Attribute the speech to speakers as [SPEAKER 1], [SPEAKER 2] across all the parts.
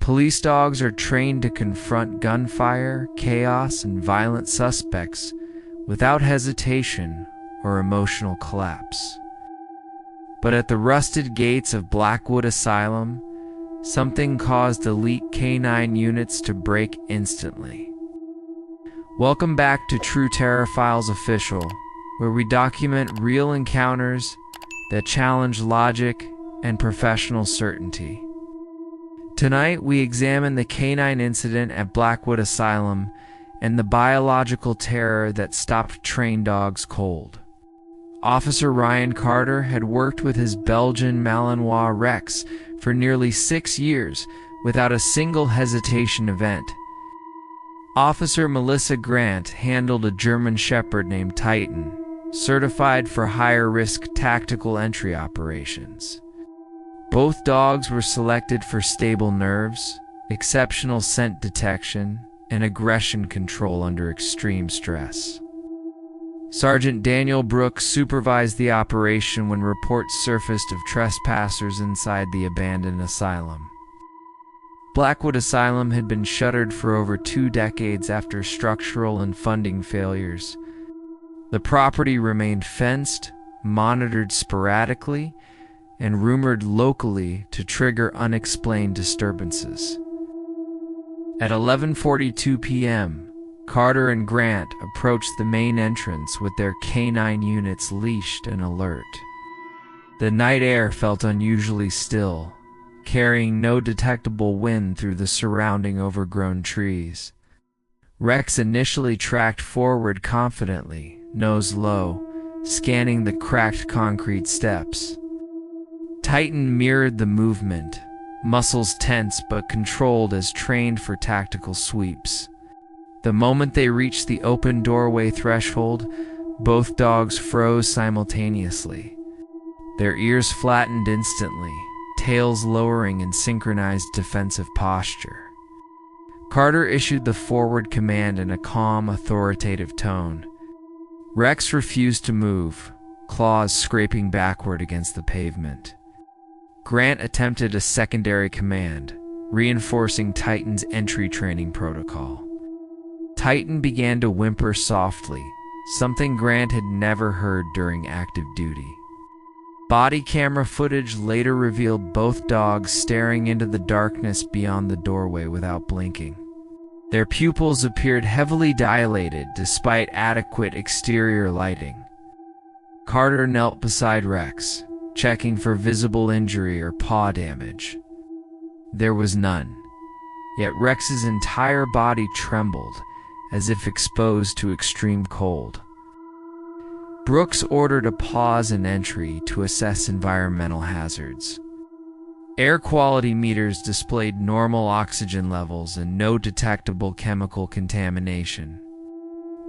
[SPEAKER 1] Police dogs are trained to confront gunfire, chaos, and violent suspects without hesitation or emotional collapse. But at the rusted gates of Blackwood Asylum, something caused elite K-9 units to break instantly. Welcome back to True Terror Files Official, where we document real encounters that challenge logic and professional certainty. Tonight, we examine the K-9 incident at Blackwood Asylum and the biological terror that stopped trained dogs cold. Officer Ryan Carter had worked with his Belgian Malinois Rex for nearly 6 years without a single hesitation event. Officer Melissa Grant handled a German Shepherd named Titan, certified for higher-risk tactical entry operations. Both dogs were selected for stable nerves, exceptional scent detection, and aggression control under extreme stress. Sergeant Daniel Brooks supervised the operation when reports surfaced of trespassers inside the abandoned asylum. Blackwood Asylum had been shuttered for over 2 decades after structural and funding failures. The property remained fenced, monitored sporadically, and rumored locally to trigger unexplained disturbances. At 11:42 p.m., Carter and Grant approached the main entrance with their K-9 units leashed and alert. The night air felt unusually still, carrying no detectable wind through the surrounding overgrown trees. Rex initially tracked forward confidently, nose low, scanning the cracked concrete steps. Titan mirrored the movement, muscles tense but controlled as trained for tactical sweeps. The moment they reached the open doorway threshold, both dogs froze simultaneously. Their ears flattened instantly, tails lowering in synchronized defensive posture. Carter issued the forward command in a calm, authoritative tone. Rex refused to move, claws scraping backward against the pavement. Grant attempted a secondary command, reinforcing Titan's entry training protocol. Titan began to whimper softly, something Grant had never heard during active duty. Body camera footage later revealed both dogs staring into the darkness beyond the doorway without blinking. Their pupils appeared heavily dilated despite adequate exterior lighting. Carter knelt beside Rex, checking for visible injury or paw damage. There was none, yet Rex's entire body trembled, as if exposed to extreme cold. Brooks ordered a pause in entry to assess environmental hazards. Air quality meters displayed normal oxygen levels and no detectable chemical contamination.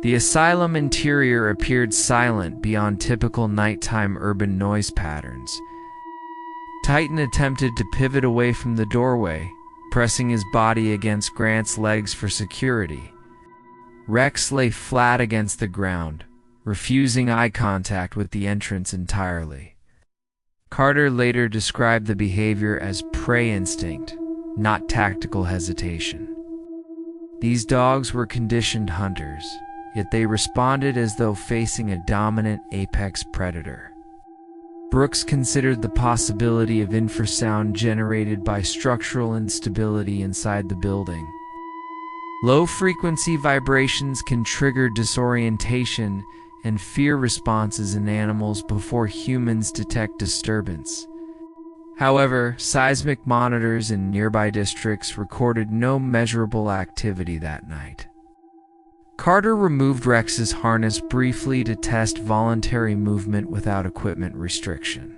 [SPEAKER 1] The asylum interior appeared silent beyond typical nighttime urban noise patterns. Titan attempted to pivot away from the doorway, pressing his body against Grant's legs for security. Rex lay flat against the ground, refusing eye contact with the entrance entirely. Carter later described the behavior as prey instinct, not tactical hesitation. These dogs were conditioned hunters, yet they responded as though facing a dominant apex predator. Brooks considered the possibility of infrasound generated by structural instability inside the building. Low-frequency vibrations can trigger disorientation and fear responses in animals before humans detect disturbance. However, seismic monitors in nearby districts recorded no measurable activity that night. Carter removed Rex's harness briefly to test voluntary movement without equipment restriction.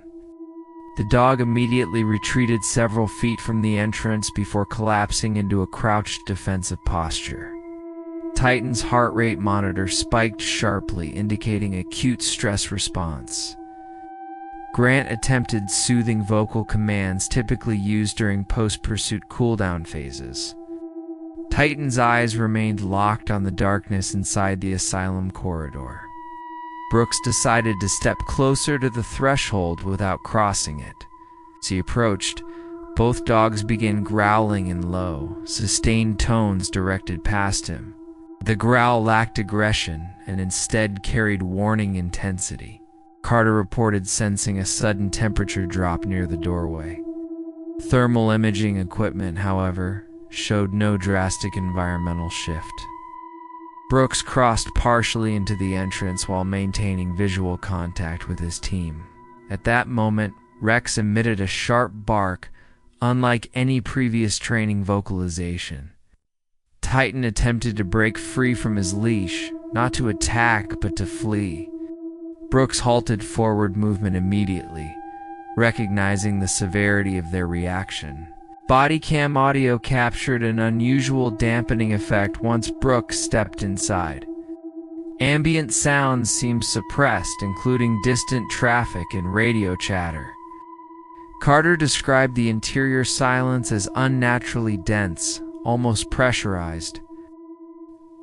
[SPEAKER 1] The dog immediately retreated several feet from the entrance before collapsing into a crouched defensive posture. Titan's heart rate monitor spiked sharply, indicating acute stress response. Grant attempted soothing vocal commands typically used during post-pursuit cooldown phases. Titan's eyes remained locked on the darkness inside the asylum corridor. Brooks decided to step closer to the threshold without crossing it. As he approached, Both dogs began growling in low, sustained tones directed past him. The growl lacked aggression and instead carried warning intensity. Carter reported sensing a sudden temperature drop near the doorway. Thermal imaging equipment, however, showed no drastic environmental shift. Brooks crossed partially into the entrance while maintaining visual contact with his team. At that moment, Rex emitted a sharp bark, unlike any previous training vocalization. Titan attempted to break free from his leash, not to attack but to flee. Brooks halted forward movement immediately, recognizing the severity of their reaction. Body cam audio captured an unusual dampening effect once Brooks stepped inside. Ambient sounds seemed suppressed, including distant traffic and radio chatter. Carter described the interior silence as unnaturally dense, almost pressurized.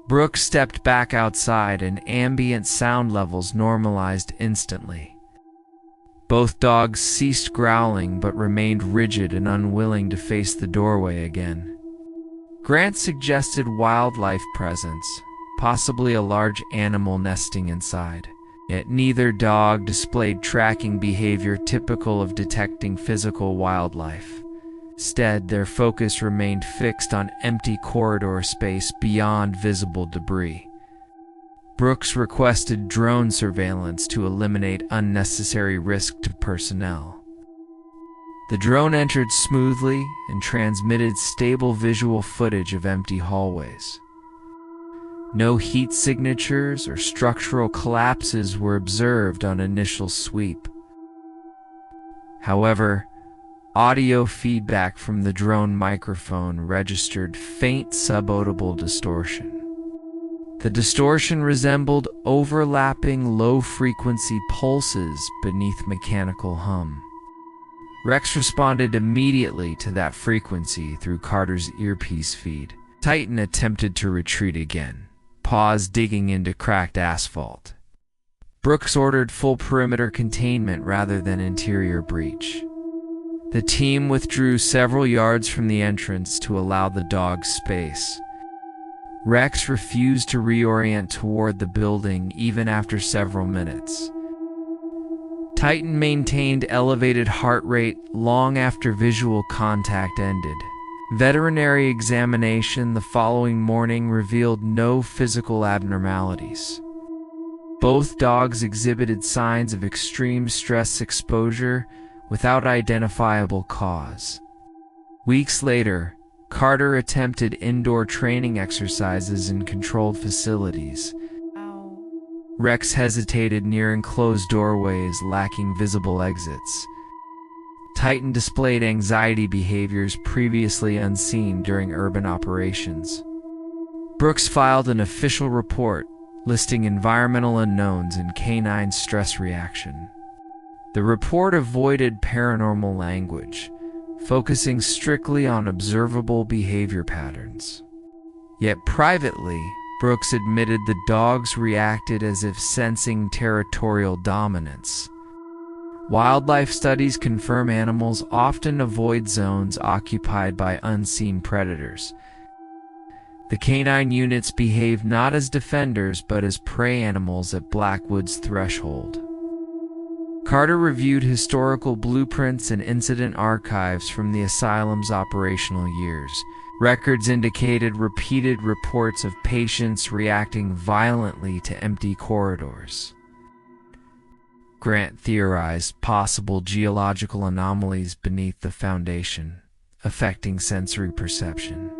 [SPEAKER 1] Brooks stepped back outside and ambient sound levels normalized instantly. Both dogs ceased growling but remained rigid and unwilling to face the doorway again. Grant suggested wildlife presence, possibly a large animal nesting inside. Yet neither dog displayed tracking behavior typical of detecting physical wildlife. Instead, their focus remained fixed on empty corridor space beyond visible debris. Brooks requested drone surveillance to eliminate unnecessary risk to personnel. The drone entered smoothly and transmitted stable visual footage of empty hallways. No heat signatures or structural collapses were observed on initial sweep. However, audio feedback from the drone microphone registered faint subaudible distortion. The distortion resembled overlapping low-frequency pulses beneath mechanical hum. Rex responded immediately to that frequency through Carter's earpiece feed. Titan attempted to retreat again, paws digging into cracked asphalt. Brooks ordered full perimeter containment rather than interior breach. The team withdrew several yards from the entrance to allow the dogs space. Rex refused to reorient toward the building even after several minutes. Titan maintained elevated heart rate long after visual contact ended. Veterinary examination the following morning revealed no physical abnormalities. Both dogs exhibited signs of extreme stress exposure without identifiable cause. Weeks later, Carter attempted indoor training exercises in controlled facilities. Rex hesitated near enclosed doorways lacking visible exits. Titan displayed anxiety behaviors previously unseen during urban operations. Brooks filed an official report listing environmental unknowns and K-9 stress reaction. The report avoided paranormal language, focusing strictly on observable behavior patterns. Yet privately, Brooks admitted the dogs reacted as if sensing territorial dominance. Wildlife studies confirm animals often avoid zones occupied by unseen predators. The K-9 units behave not as defenders but as prey animals at Blackwood's threshold. Carter reviewed historical blueprints and incident archives from the asylum's operational years. Records indicated repeated reports of patients reacting violently to empty corridors. Grant theorized possible geological anomalies beneath the foundation, affecting sensory perception.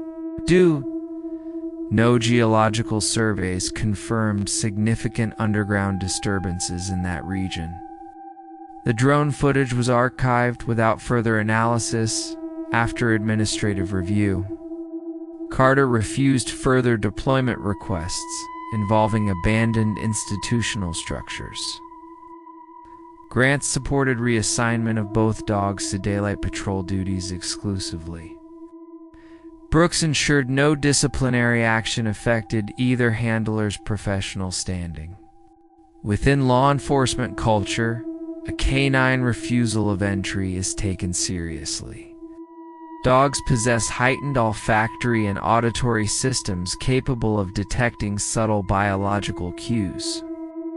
[SPEAKER 1] No geological surveys confirmed significant underground disturbances in that region. The drone footage was archived without further analysis after administrative review. Carter refused further deployment requests involving abandoned institutional structures. Grant supported reassignment of both dogs to daylight patrol duties exclusively. Brooks ensured no disciplinary action affected either handler's professional standing. Within law enforcement culture, a K-9 refusal of entry is taken seriously. Dogs possess heightened olfactory and auditory systems capable of detecting subtle biological cues.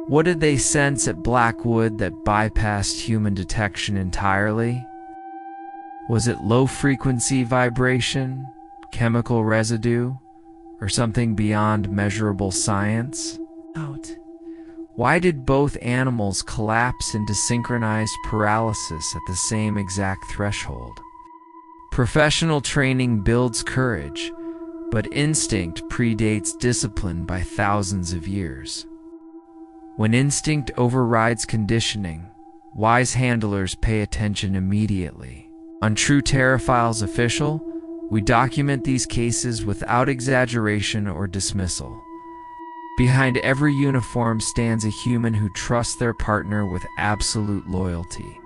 [SPEAKER 1] What did they sense at Blackwood that bypassed human detection entirely? Was it low-frequency vibration, chemical residue, or something beyond measurable science? Why did both animals collapse into synchronized paralysis at the same exact threshold? Professional training builds courage, but instinct predates discipline by thousands of years. When instinct overrides conditioning, wise handlers pay attention immediately. On True Terraphiles Official, we document these cases without exaggeration or dismissal. Behind every uniform stands a human who trusts their partner with absolute loyalty,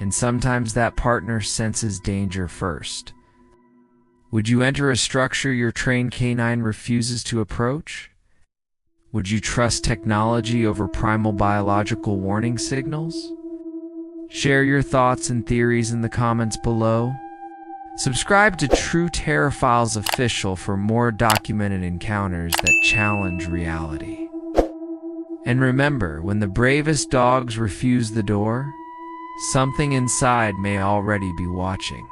[SPEAKER 1] and sometimes that partner senses danger first. Would you enter a structure your trained canine refuses to approach? Would you trust technology over primal biological warning signals? Share your thoughts and theories in the comments below. Subscribe to True Terraphiles Official for more documented encounters that challenge reality. And remember, when the bravest dogs refuse the door, something inside may already be watching.